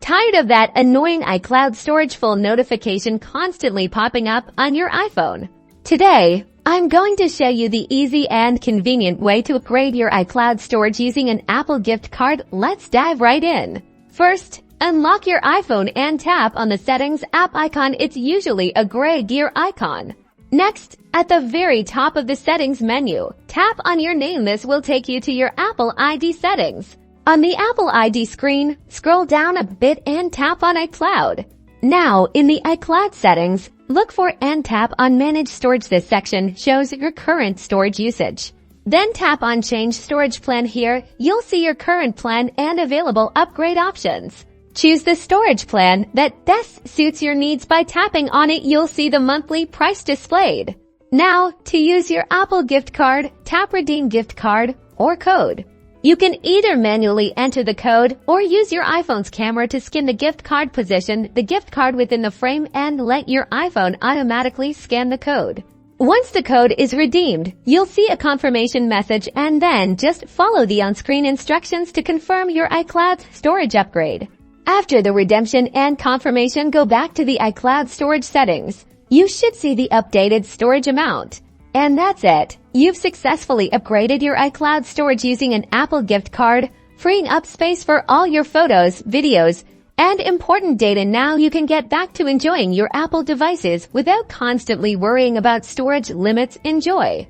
Tired of that annoying iCloud storage full notification constantly popping up on your iPhone? Today, I'm going to show you the easy and convenient way to upgrade your iCloud storage using an Apple gift card. Let's dive right in. First, unlock your iPhone and tap on the Settings app icon. It's usually a gray gear icon. Next, at the very top of the Settings menu, tap on your name. This will take you to your Apple ID settings. On the Apple ID screen, scroll down a bit and tap on iCloud. Now, in the iCloud settings, look for and tap on Manage Storage. This section shows your current storage usage. Then tap on Change Storage Plan. Here, you'll see your current plan and available upgrade options. Choose the storage plan that best suits your needs. By tapping on it, you'll see the monthly price displayed. Now, to use your Apple gift card, tap Redeem Gift Card or Code. You can either manually enter the code or use your iPhone's camera to scan the gift card. Position the gift card within the frame and let your iPhone automatically scan the code. Once the code is redeemed, you'll see a confirmation message, and then just follow the on-screen instructions to confirm your iCloud storage upgrade. After the redemption and confirmation, go back to the iCloud storage settings. You should see the updated storage amount. And that's it. You've successfully upgraded your iCloud storage using an Apple gift card, freeing up space for all your photos, videos, and important data. Now you can get back to enjoying your Apple devices without constantly worrying about storage limits. Enjoy!